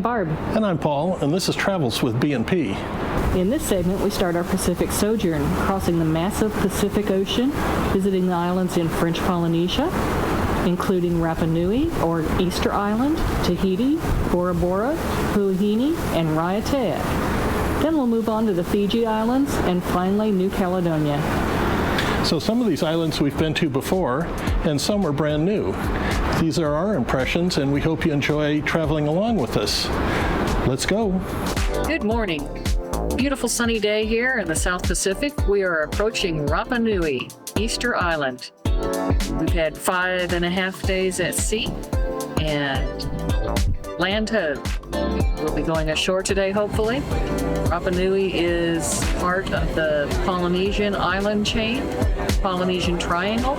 I'm Barb. And I'm Paul, and this is Travels with B&P. In this segment, we start our Pacific sojourn, crossing the massive Pacific Ocean, visiting the islands in French Polynesia, including Rapa Nui, or Easter Island, Tahiti, Bora Bora, Huahine, and Raiatea. Then we'll move on to the Fiji Islands, and finally New Caledonia. So some of these islands we've been to before, and some are brand new. These are our impressions, and we hope you enjoy traveling along with us. Let's go. Good morning. Beautiful sunny day here in the South Pacific. We are approaching Rapa Nui, Easter Island. We've had 5.5 days at sea and land ho. We'll be going ashore today, hopefully. Rapa Nui is part of the Polynesian island chain, Polynesian Triangle.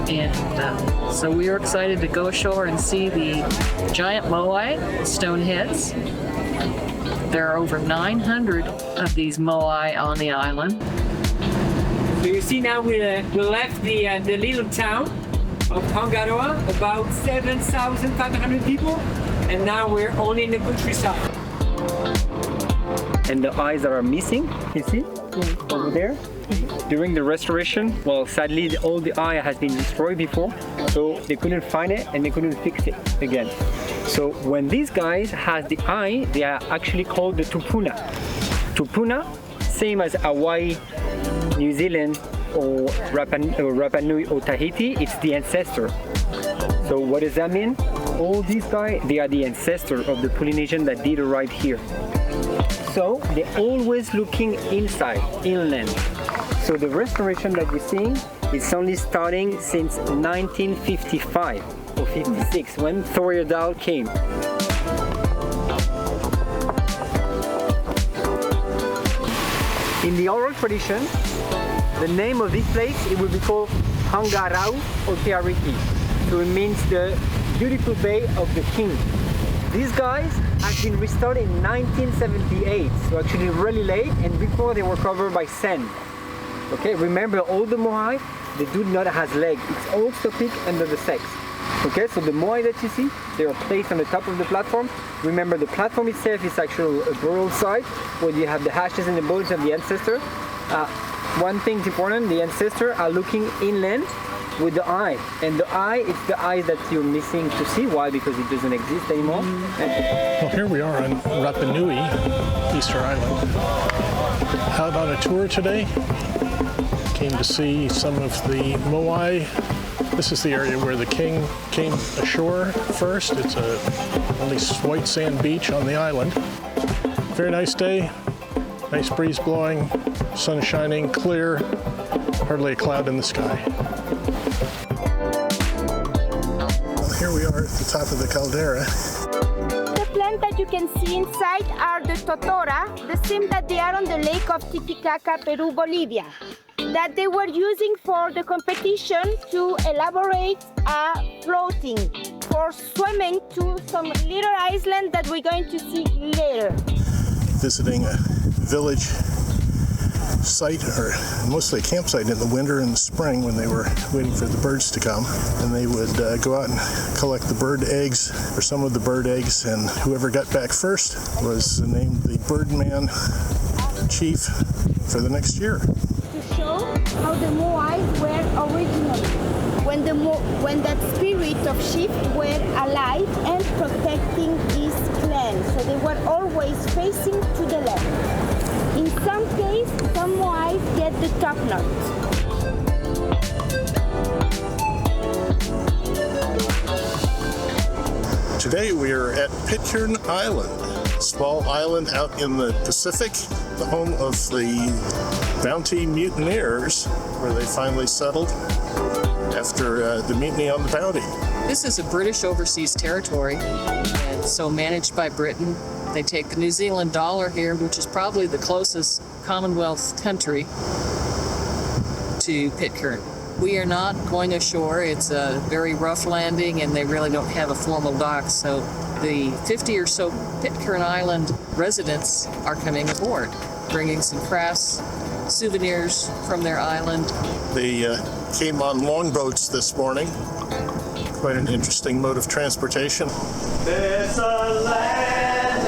And so we are excited to go ashore and see the giant moai, stone heads. There are over 900 of these moai on the island. So you see now we left the little town of Tongaroa, about 7,500 people, and now we're only in the countryside. And the eyes that are missing, you see, over there. During the restoration, well, sadly, all the eye has been destroyed before, so they couldn't find it and they couldn't fix it again. So when these guys has the eye, they are actually called the tupuna. Tupuna, same as Hawaii, New Zealand, or Rapa Nui or Tahiti, it's the ancestor. So what does that mean? All these guys, they are the ancestor of the Polynesian that did arrive here. So they're always looking inside, inland. So the restoration that you're seeing is only starting since 1955 or 56 when Thoreau came. In the oral tradition, the name of this place, it will be called Hangarau or Teariki. So it means the beautiful bay of the king. These guys have been restored in 1978, so actually really late, and before they were covered by sand. Okay, remember all the moai, they do not have legs. It's all topic under the sex. Okay, so the moai that you see, they are placed on the top of the platform. Remember, the platform itself is actually a burial site where you have the ashes and the bones of the ancestor. One thing is important, the ancestors are looking inland with the eye. And the eye, it's the eye that you're missing to see. Why? Because it doesn't exist anymore. Well, here we are on Rapa Nui, Easter Island. Out on a tour today. Came to see some of the moai. This is the area where the king came ashore first. It's a only white sand beach on the island. Very nice day. Nice breeze blowing, sun shining, clear, hardly a cloud in the sky. Well, here we are at the top of the caldera. The plants that you can see inside are the totora, the same that they are on the lake of Titicaca, Peru, Bolivia, that they were using for the competition to elaborate a floating for swimming to some little island that we're going to see later. Visiting a village site, or mostly a campsite in the winter and the spring when they were waiting for the birds to come, and they would go out and collect the bird eggs, or some of the bird eggs, and whoever got back first was named the Birdman chief for the next year. To show how the moai were originally, when that spirit of sheep were alive and protecting this clan, so they were always facing to the left. In some cases, some moai get the top knot. Today we are at Pitcairn Island, a small island out in the Pacific, the home of the Bounty mutineers, where they finally settled after the mutiny on the Bounty. This is a British overseas territory, and so managed by Britain. They take the New Zealand dollar here, which is probably the closest Commonwealth country to Pitcairn. We are not going ashore. It's a very rough landing, and they really don't have a formal dock. So the 50 or so Pitcairn Island residents are coming aboard, bringing some crafts, souvenirs from their island. They came on longboats this morning. Quite an interesting mode of transportation. There's a land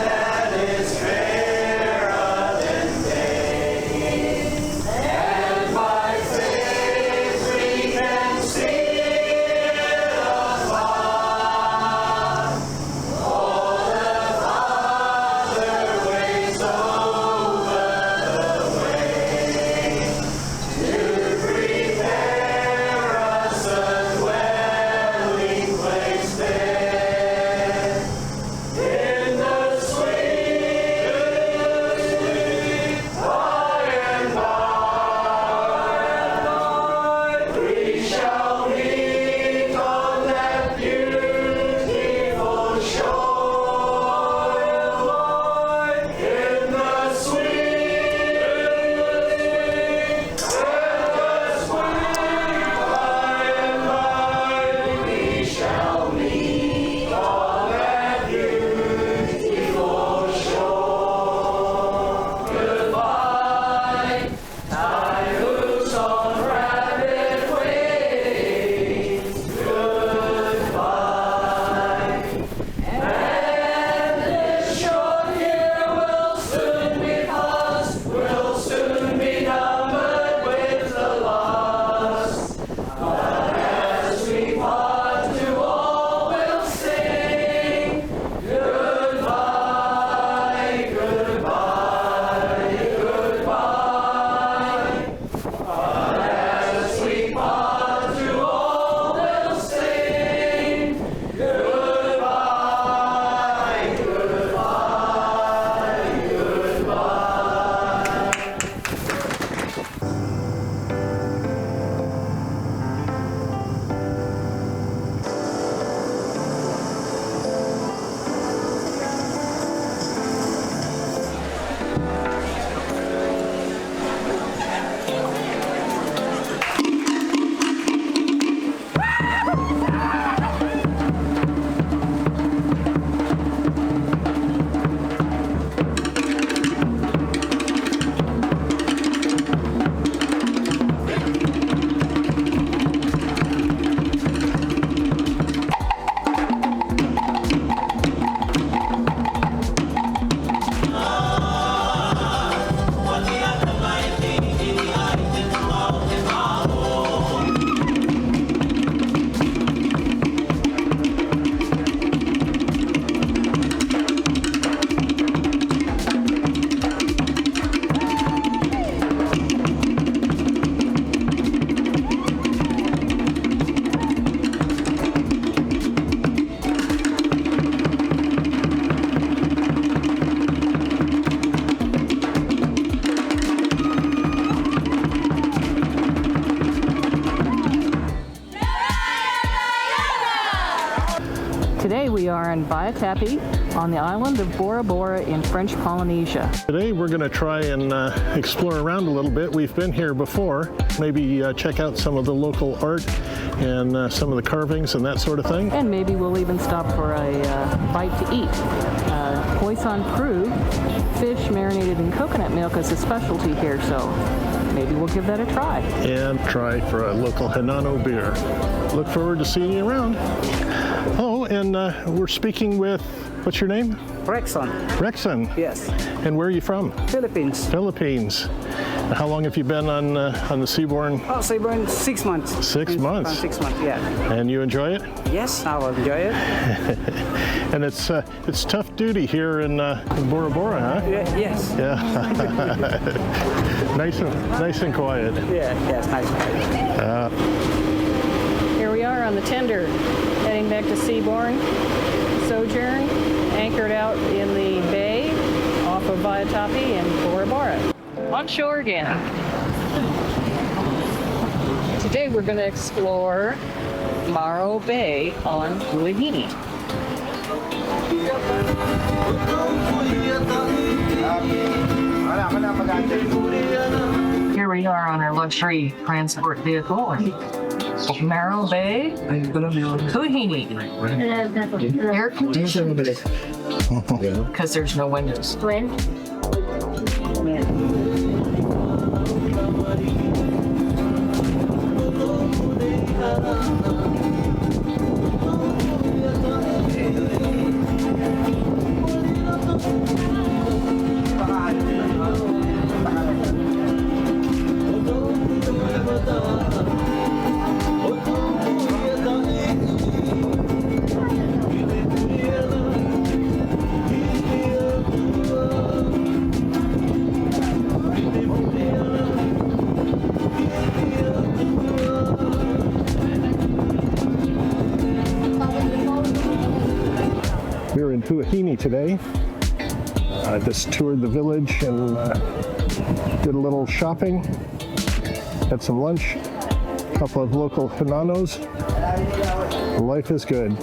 are in Raiatea on the island of Bora Bora in French Polynesia. Today we're going to try and explore around a little bit. We've been here before. Maybe check out some of the local art and some of the carvings and that sort of thing. And maybe we'll even stop for a bite to eat. Poisson cru, fish marinated in coconut milk, is a specialty here, so maybe we'll give that a try. And try for a local Hinano beer. Look forward to seeing you around. Oh, and we're speaking with, what's your name? Rexon. Rexon. Yes. And where are you from? Philippines. Philippines. How long have you been on the Seabourn? Oh, Seabourn 6 months. 6 months. 6 months, yeah. And you enjoy it? Yes, I will enjoy it. And it's tough duty here in Bora Bora, huh? Yeah, yes. Yeah. nice and quiet. Yeah, yes, nice. Here we are on the tender, heading back to Seabourn Sojourn, anchored out in the bay off of Raiatea and Bora Bora. On shore again. Today we're going to explore Maroe Bay on Huahine. Here we are on our luxury transport vehicle in Maroe Bay, Huahine. Air conditioned because there's no windows. We're in Huahine today. Just toured the village and did a little shopping, had some lunch, a couple of local Hinanos. Life is good.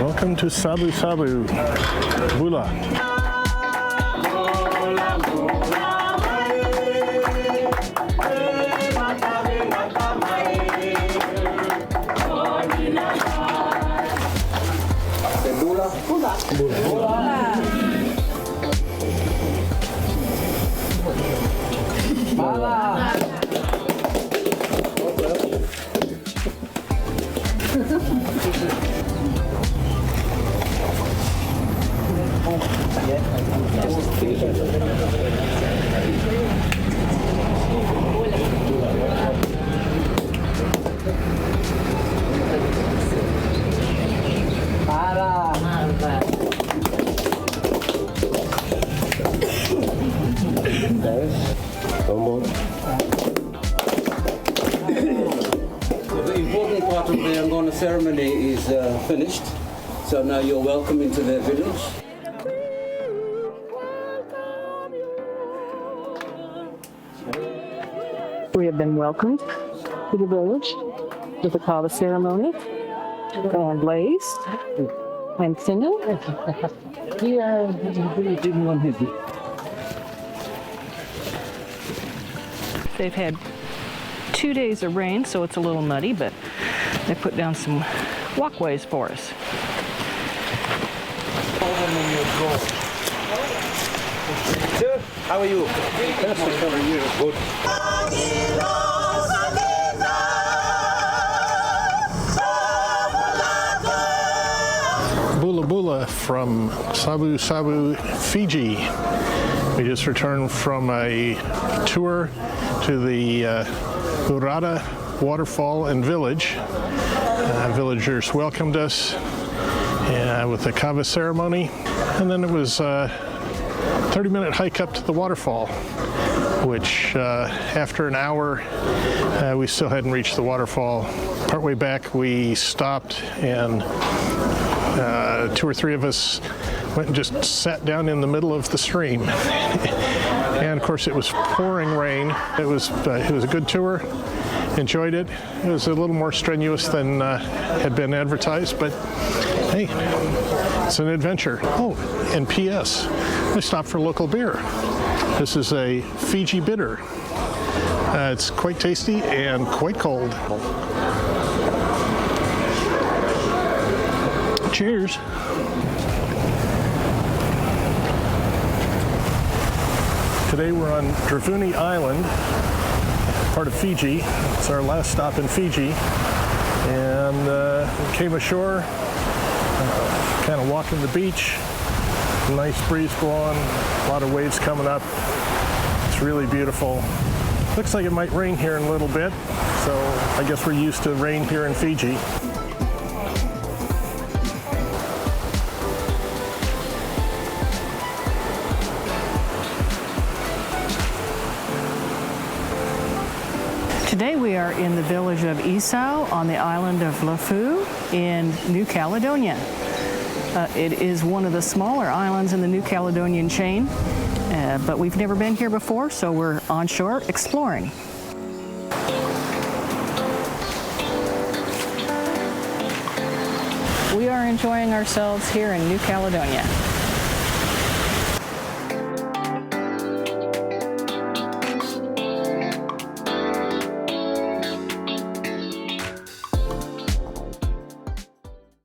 Welcome to Sabusabu, Bula. The important part of the Angona ceremony is finished, so now you're welcome into their village. We have been welcomed to the village with the kava ceremony and blaze and singing. They've had 2 days of rain, so it's a little muddy, but they put down some walkways for us. Sir, how are you? Fantastic, how are you? Good. Bula Bula from Sabusabu, Fiji. We just returned from a tour to the Urada waterfall and village. Villagers welcomed us with the kava ceremony, and then it was a 30-minute hike up to the waterfall, which after an hour we still hadn't reached the waterfall. Partway back we stopped, and 2 or 3 of us went and just sat down in the middle of the stream. And of course it was pouring rain. It was a good tour. Enjoyed it. It was a little more strenuous than had been advertised, but hey, it's an adventure. Oh, and P.S. I stopped for local beer. This is a Fiji bitter. It's quite tasty and quite cold. Cheers. Today we're on Dravuni Island, part of Fiji. It's our last stop in Fiji, and we came ashore, kind of walking the beach. Nice breeze blowing, a lot of waves coming up. It's really beautiful. Looks like it might rain here in a little bit, so I guess we're used to rain here in Fiji. Today we are in the village of Isau on the island of Lifou in New Caledonia. It is one of the smaller islands in the New Caledonian chain, but we've never been here before, so we're on shore exploring. We are enjoying ourselves here in New Caledonia.